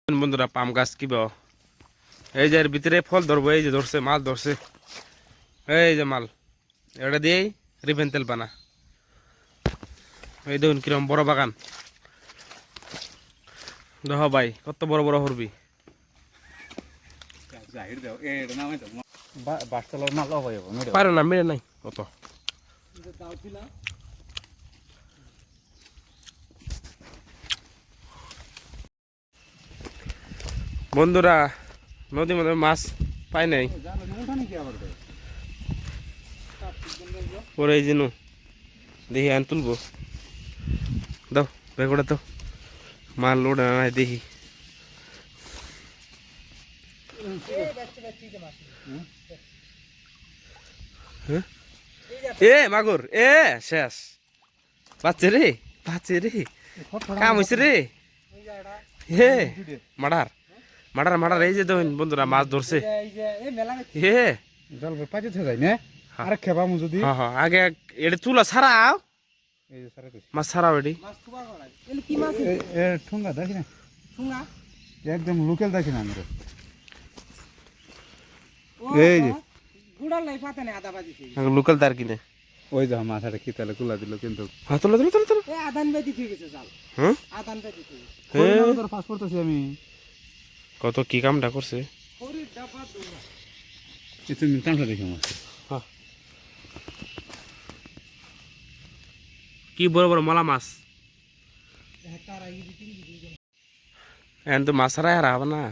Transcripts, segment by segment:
বন্ধুরা পাম গাছ কি পাও এই যে এর ভিতরে ফল ধরবো এই যে ধরছে মাল ধরছে এই যে মাল এটা দিয়েই রিফাইন তেল বানা এই দেখুন কিরম বড় বাগান দেখো ভাই কত বড় বড় হরবি পারে না মেরে নাই কত বন্ধুরা নদীর মধ্যে মাছ পাই নাই পরে এই জিনু দেখি আন তুলবো দাও বেগুড়া তো মাল লোড নাই দেখি এ মাগুর এ শেষ বাচ্চে রে কাম হয়েছে রে হে মাডার মাডার মাডার এই যে দেখুন বন্ধুরা মাছ ধরছে হে জল পাইতে যায় না আর খেবাম যদি হ্যাঁ হ্যাঁ আগে এটা তুলা ছাড়াও এই যে সারা কইছি মাছ ছাড়াও এটি কি মাছ এ ঠুঙ্গা দেখি না ঠুঙ্গা একদম লোকাল দেখি না আমরা এই যে গুড়াল নাই পাতে না আদা বাজিছে লোকাল তার কিনে ওই যে মাছটা কি তালে কুলা দিল কিন্তু হ্যাঁ তোলা তোলা তোলা তোলা এ আদান বেদি ঠিক আছে জাল হ্যাঁ আদান বেদি ঠিক হ্যাঁ তোর পাসপোর্ট আছে আমি কত কি কামটা করছে ওরে ডাবা দুরা কিছু মিনিট দেখি মাছ হ্যাঁ কি বড় বড় মলা মাছ হেক্টর আই দিন এখন তো মাছ ছাড়াই আর হবে না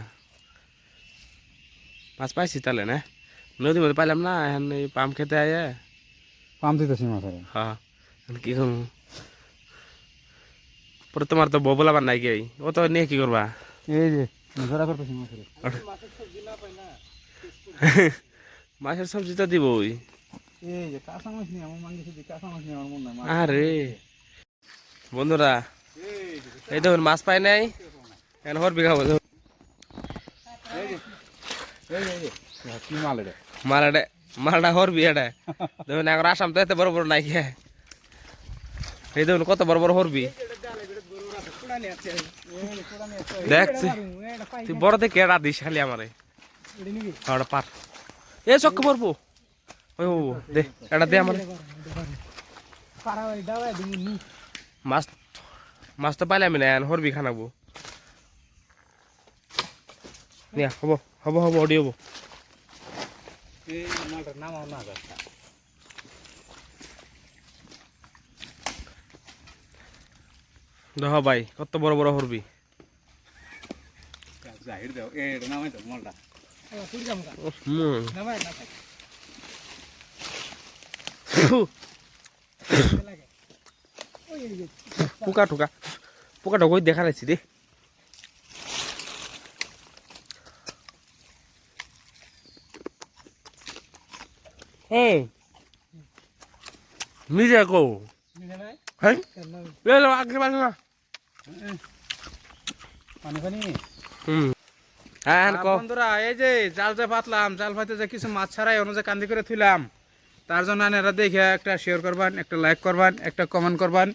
মাছ পাইছি তাহলে না নদীর মধ্যে পাইলাম না এখন এই পাম খেতে আয় পাম দিতেছি মাছের হ্যাঁ এখন কি করবো পরে তোমার তো ববলা বান নাই কি ও তো নিয়ে কি করবা এই যে ধরা করতেছি মাছের মাছের সবজি না পাই না মাছের সবজি তো দিব ওই এই যে কাঁচা মাছ নিয়ে আমার মাঙ্গি শুধু কাঁচা মাছ নিয়ে আমার মন নাই আরে বন্ধুরা এই দেখুন মাছ পাই নাই এখন হর বিঘা কি মাল এটা মালাডে মালটা হরবি এটা দেখুন এখন আসাম তো এত বড় বড় নাই খেয়ে এই দেখুন কত বড় বড় হরবি দেখছি তুই বড় থেকে কেডা দিস খালি আমারে ওটা পার এ চক্ক পড়বো ওই ও দে এটা দে আমার পারাই দাওয়াই দিমু নি মাছ মাছ তো পাইলাম না এখন হরবি খানাবো নিয়া হব হব হব ওডি হব এই মালটার নাম না গাছটা দেখ ভাই কত বড় বড় হরবি জাহির দাও এটা নামাই তো মালটা পুরি জামগা নামাই না লাগে ওই যে পোকা টোকা পোকা টোকা দেখা যাচ্ছি রে নিজে কো নিনে নাই হ্যাঁ কেন আগে পানি না পানি পানি হ্যাঁ বন্ধুরা এই যে জাল যে পাতলাম জাল পাতে যে কিছু মাছ ছাড়াই অনুযায়ী কান্দি করে থুইলাম তার জন্য এরা দেখে একটা শেয়ার করবেন একটা লাইক করবেন একটা কমেন্ট করবেন